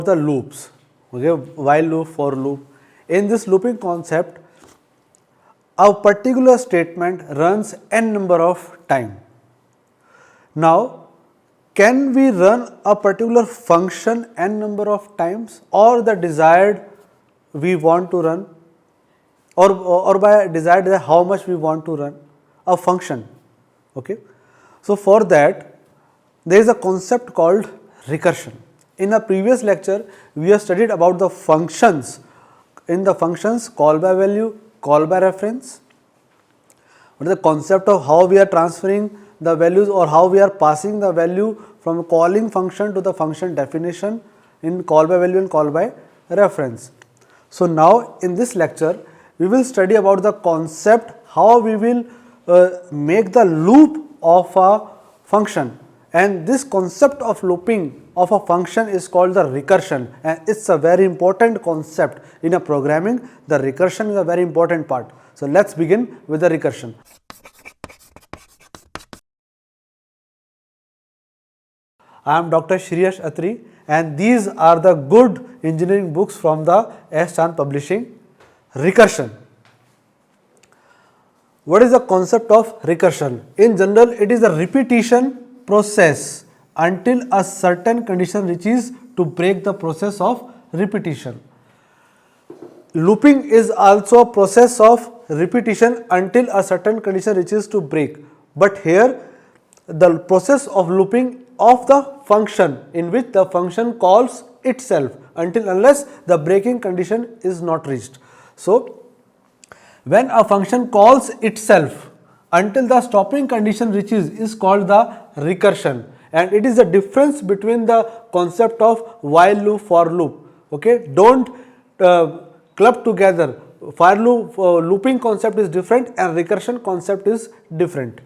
the loops, okay, while loop, for loop. In this looping concept, a particular statement runs n number of time. Now, can we run a particular function n number of times, or the desired we want to run, or by desired how much we want to run a function? Okay. So, for that there is a concept called recursion. In a previous lecture, we have studied about the functions. In the functions, call by value, call by reference. What is the concept of how we are transferring the values, or how we are passing the value from calling function to the function definition in call by value and call by reference. So, now in this lecture, we will study about the concept how we will make the loop of a function, and this concept of looping of a function is called the recursion, and it is a very important concept in a programming. The recursion is a very important part. So, let us begin with the recursion. I am Dr. Shriyash Atri, and these are the good engineering books from the S. Chand Publishing. Recursion. What is the concept of recursion? In general, it is a repetition process until a certain condition reaches to break the process of repetition. Looping is also a process of repetition until a certain condition reaches to break, but here the process of looping of the function in which the function calls itself until unless the breaking condition is not reached. So, when a function calls itself until the stopping condition reaches is called the recursion, and it is the difference between the concept of while loop, for loop. Okay, don't club together. For loop looping concept is different and recursion concept is different.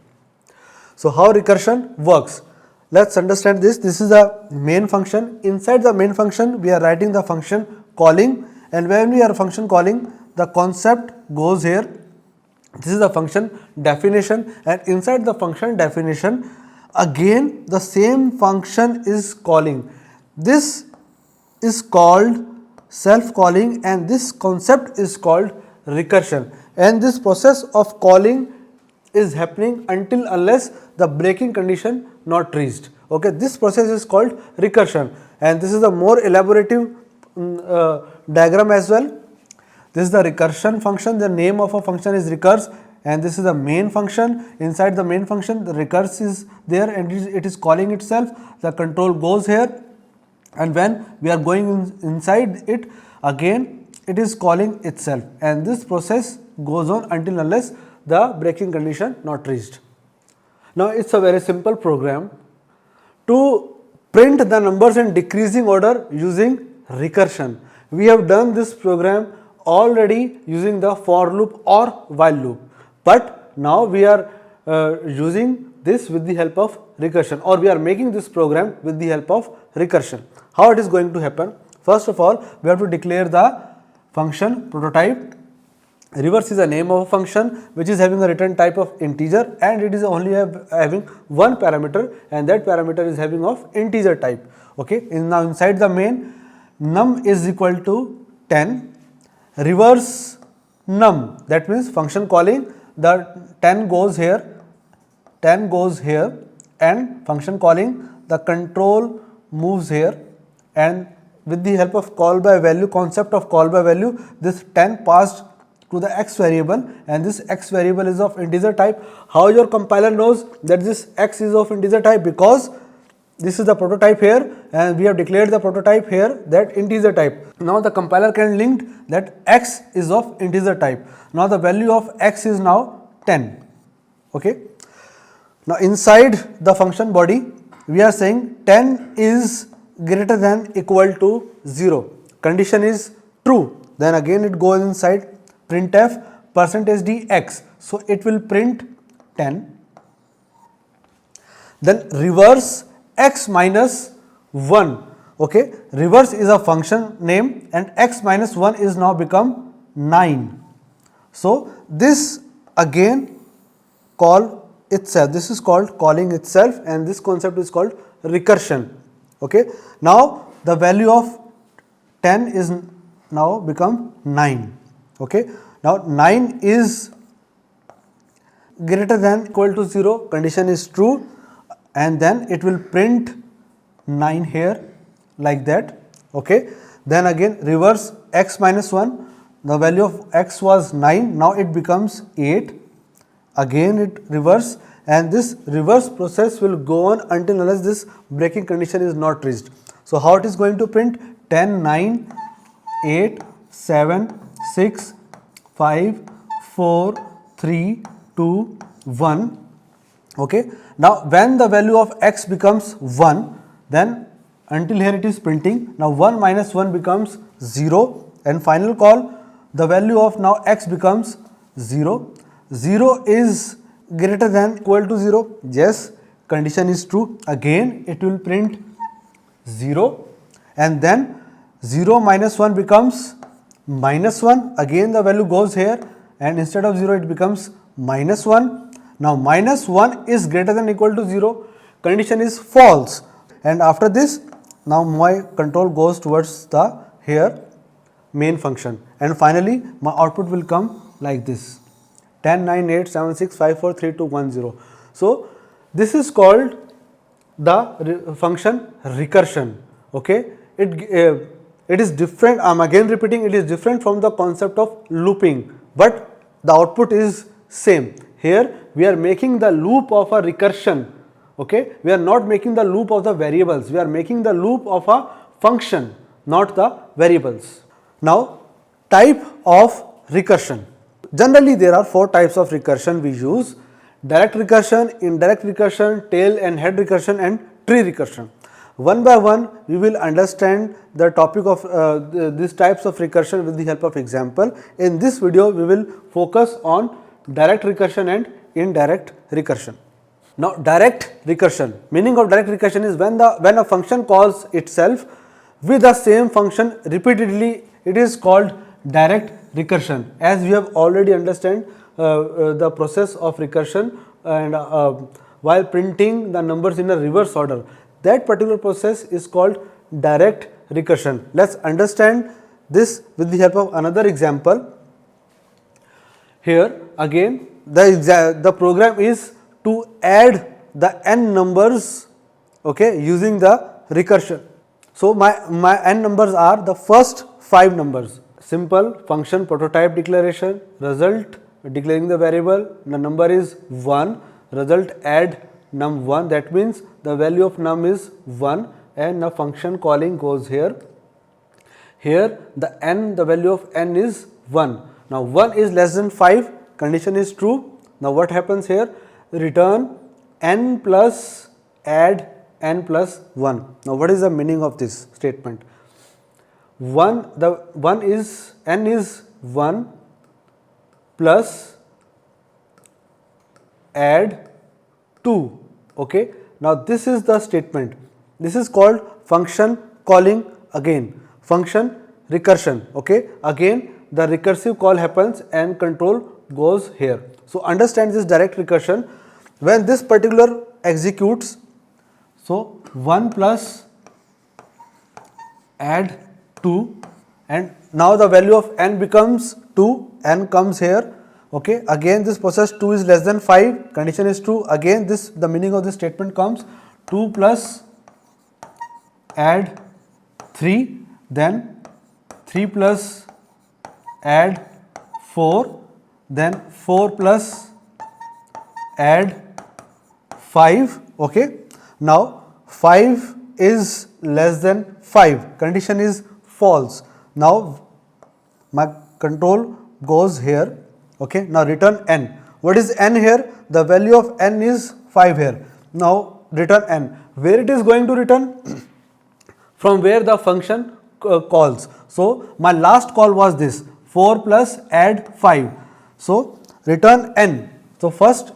So, how recursion works? Let us understand this. This is a main function. Inside the main function, we are writing the function calling, and when we are function calling, the concept goes here. This is the function definition, and inside the function definition, again the same function is calling. This is called self calling, and this concept is called recursion, and this process of calling is happening until unless the breaking condition not reached. Okay, this process is called recursion, and this is a more elaborative diagram as well. This is the recursion function. The name of a function is recurse, and this is the main function. Inside the main function, the recurse is there, and it is calling itself. The control goes here, and when we are going inside it, again it is calling itself, and this process goes on until unless the breaking condition not reached. Now, it is a very simple program to print the numbers in decreasing order using recursion. We have done this program already using the for loop or while loop, but now we are using this with the help of recursion, or we are making this program with the help of recursion. How it is going to happen? First of all, we have to declare the function prototype. Reverse is the name of a function which is having a return type of integer, and it is only having one parameter, and that parameter is having of integer type. Okay. Now, inside the main, num is equal to 10, reverse num, that means function calling, the 10 goes here, 10 goes here, and function calling, the control moves here, and with the help of call by value, concept of call by value, this 10 passed to the x variable, and this x variable is of integer type. How your compiler knows that this x is of integer type? Because this is the prototype here, and we have declared the prototype here, that integer type. Now, the compiler can link that x is of integer type. Now, the value of x is now 10. Okay. Now, inside the function body, we are saying 10 is greater than equal to 0. Condition is true. Then again it goes inside printf %dx. So, it will print 10. Then reverse x minus 1. Okay. Reverse is a function name, and x minus 1 is now become 9. So, this again call itself. This is called calling itself, and this concept is called recursion. Okay. Now, the value of 10 is now become 9. Okay. Now 9 is greater than equal to 0, condition is true, and then it will print 9 here like that. Okay. Then again reverse x minus 1, the value of x was 9, now it becomes 8, again it reverse, and this reverse process will go on until unless this breaking condition is not reached. So how it is going to print? 10, 9, 8, 7, 6, 5, 4, 3, 2, 1. Okay. Now when the value of x becomes 1, then until here it is printing. Now 1 minus 1 becomes 0, and final call, the value of now x becomes 0. 0 is greater than equal to 0. Yes, condition is true. Again it will print 0, and then 0 minus 1 becomes minus 1. Again the value goes here, and instead of 0 it becomes minus 1. Now minus 1 is greater than equal to 0. Condition is false. And after this, now my control goes towards the here main function, and finally my output will come like this: 10, 9, 8, 7, 6, 5, 4, 3, 2, 1, 0. So this is called the function recursion. Okay. It is different. I am again repeating, it is different from the concept of looping, but the output is same. Here we are making the loop of a recursion. Okay. We are not making the loop of the variables, we are making the loop of a function, not the variables. Now type of recursion. Generally there are 4 types of recursion we use: direct recursion, indirect recursion, tail and head recursion, and tree recursion. One by one we will understand the topic of these types of recursion with the help of example. In this video we will focus on direct recursion and indirect recursion. Now direct recursion, meaning of direct recursion is when a function calls itself with the same function repeatedly, it is called direct recursion. As we have already understand the process of recursion, and while printing the numbers in a reverse order, that particular process is called direct recursion. Let's understand this with the help of another example. Here again the program is to add the n numbers, okay, using the recursion. So my n numbers are the first 5 numbers. Simple function prototype declaration, result declaring the variable, the number is 1, result add num1, that means the value of num is 1, and the function calling goes here. Here the value of n is 1. Now 1 is less than 5, condition is true. Now what happens here? Return n plus add n plus 1. Now what is the meaning of this statement? N is 1 plus add 2. Okay. Now this is the statement. This is called function calling again, function recursion. Okay. Again the recursive call happens and control goes here. So understand this direct recursion. When this particular executes, so 1 plus add 2, and now the value of n becomes 2, n comes here. Okay. Again this process 2 is less than 5, condition is true. Again the meaning of this statement comes 2 plus add 3, then 3 plus add 4, then 4 plus add 5. Okay. Now 5 is less than 5, condition is false. Now my control goes here. Okay. Now return n. What is n here? The value of n is 5 here. Now return n. Where it is going to return? From where the function calls. So my last call was this 4 plus add 5. So return n. So first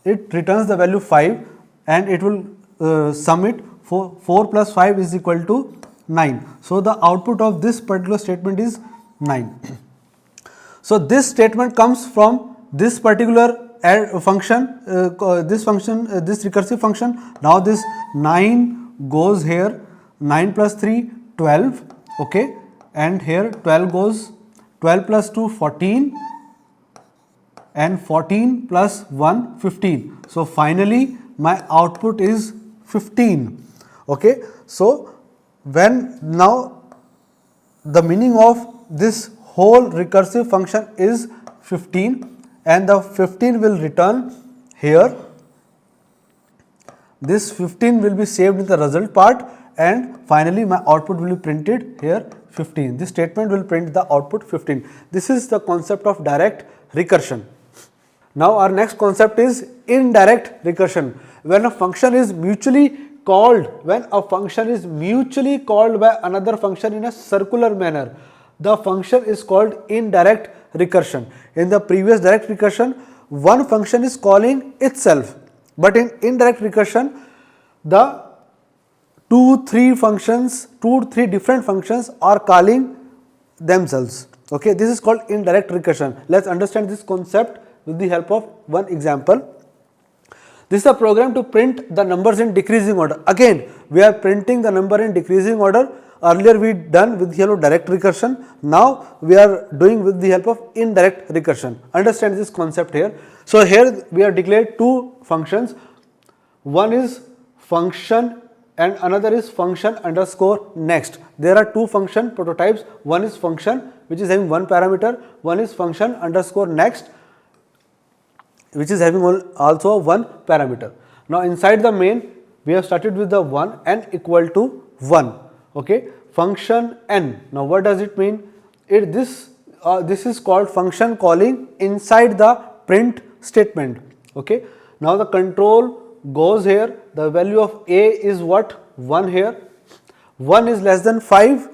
it returns the value 5 and it will sum it. 4 plus 5 is equal to 9. So the output of this particular statement is 9. So this statement comes from this particular function, this recursive function. Now this 9 goes here, 9 plus 3, 12, okay, and here 12 goes, 12 plus 2 14, and 14 plus 1 15. So finally my output is 15. Okay, so when now the meaning of this whole recursive function is 15, and the 15 will return here. This 15 will be saved in the result part, and finally my output will be printed here 15. This statement will print the output 15. This is the concept of direct recursion. Now our next concept is indirect recursion. When a function is mutually called, by another function in a circular manner, the function is called indirect recursion. In the previous direct recursion, one function is calling itself, but in indirect recursion, the two, three different functions are calling themselves. Okay, this is called indirect recursion. Let's understand this concept with the help of one example. This is a program to print the numbers in decreasing order. Again, we are printing the number in decreasing order. Earlier we done with the help of direct recursion. Now we are doing with the help of indirect recursion. Understand this concept here. So here we have declared two functions. One is function and another is function underscore next. There are two function prototypes. One is function which is having one parameter. One is function underscore next which is having also one parameter. Now inside the main we have started with the 1 n equal to 1. Okay, function n. Now what does it mean? This is called function calling inside the print statement. Okay, now the control goes here. The value of a is what? 1 here. 1 is less than 5.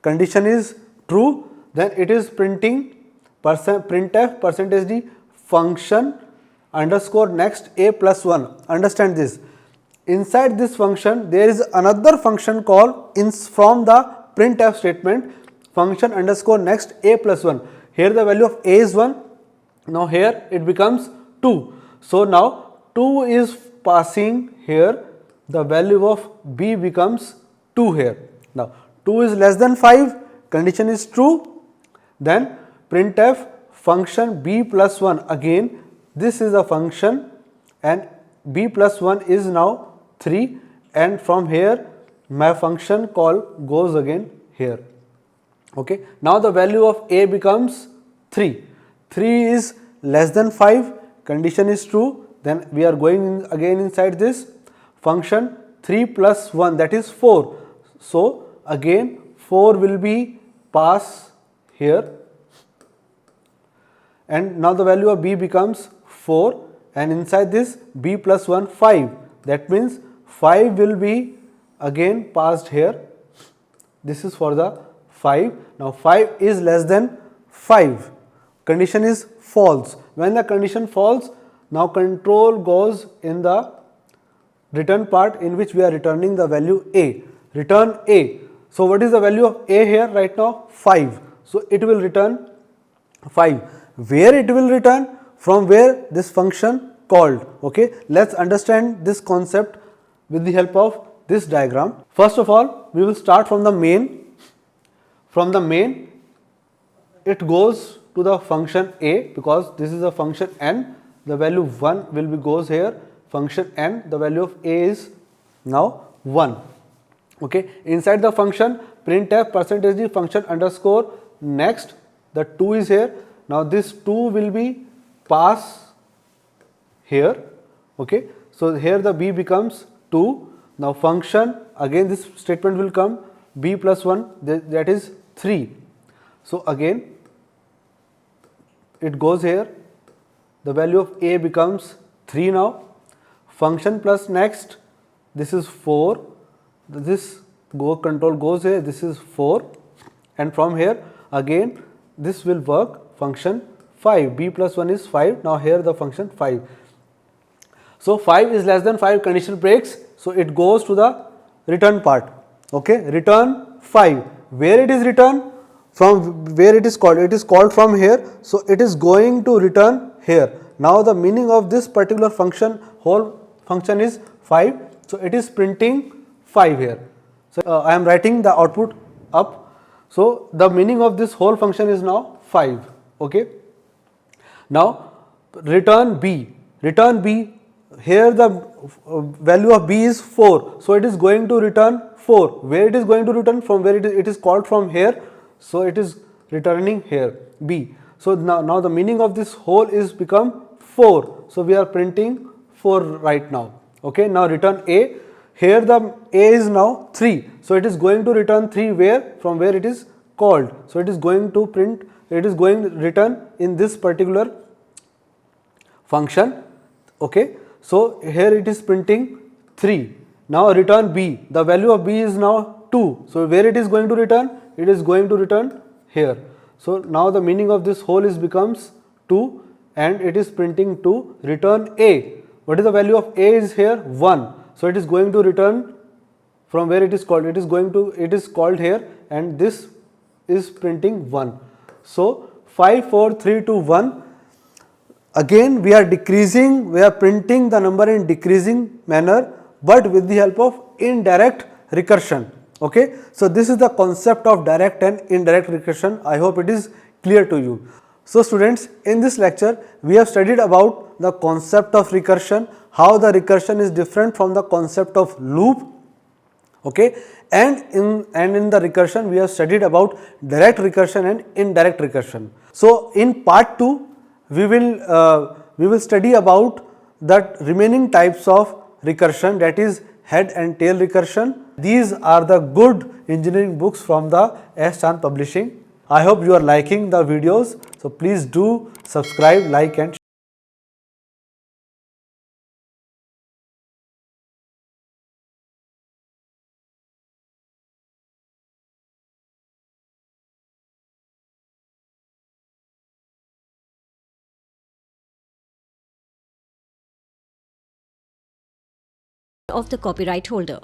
Condition is true. Then it is printing printf %d function underscore next a plus 1. Understand this. Inside this function there is another function call from the printf statement, function underscore next a plus 1. Here the value of a is 1. Now here it becomes 2. So now 2 is passing here, the value of b becomes 2 here. Now 2 is less than 5, condition is true. Then printf function b plus 1, again this is a function and b plus 1 is now 3, and from here my function call goes again here. Okay, now the value of a becomes 3. 3 is less than 5, condition is true. Then we are going again inside this function 3 plus 1, that is 4. So again 4 will be pass here, and now the value of b becomes 4, and inside this b plus 1 5. That means 5 will be again passed here. This is for the 5. Now 5 is less than 5. Condition is false. When the condition false, now control goes in the return part in which we are returning the value a. Return a. So what is the value of a here right now? 5. So it will return 5. Where it will return? From where this function called. Okay, let's understand this concept with the help of this diagram. First of all, we will start from the main. From the main, it goes to the function a, because this is a function n. The value 1 will be goes here. Function n, the value of a is now 1. Okay, inside the function printf %d function underscore next, the 2 is here. Now this 2 will be pass here. Okay, so here the b becomes 2. Now function, again this statement will come, b plus 1, that is 3. So again it goes here, the value of a becomes 3 now. Function plus next, this is 4, this control goes here, this is 4, and from here again this will work, function 5, b plus 1 is 5, now here the function 5. So 5 is less than 5, condition breaks, so it goes to the return part. Okay, return 5. Where it is returned? From where it is called from here, so it is going to return here. Now the meaning of this particular function, whole function is 5, so it is printing 5 here. So I am writing the output up. So the meaning of this whole function is now 5. Okay. Now return b. Return b. Here the value of b is 4. So it is going to return 4. Where it is going to return? From where it is called from here. So it is returning here b. So now the meaning of this whole is become 4. So we are printing 4 right now. Okay. Now return a. Here the a is now 3. So it is going to return 3 where? From where it is called. So it is going to print, it is going to return in this particular function. Okay. So here it is printing 3. Now return b. The value of b is now 2. So where it is going to return? It is going to return here. So now the meaning of this whole is becomes 2 and it is printing 2. Return a. What is the value of a is here? 1. So it is going to return from where it is called. It is called here and this is printing 1. So 5, 4, 3, 2, 1. Again we are decreasing, we are printing the number in decreasing manner, but with the help of indirect recursion. Okay. So this is the concept of direct and indirect recursion. I hope it is clear to you. So students, in this lecture we have studied about the concept of recursion, how the recursion is different from the concept of loop. Okay. And in the recursion we have studied about direct recursion and indirect recursion. So in part 2 we will study about the remaining types of recursion, that is head and tail recursion. These are the good engineering books from the S. Chand Publishing. I hope you are liking the videos. So please do subscribe, like and share. Of the copyright holder.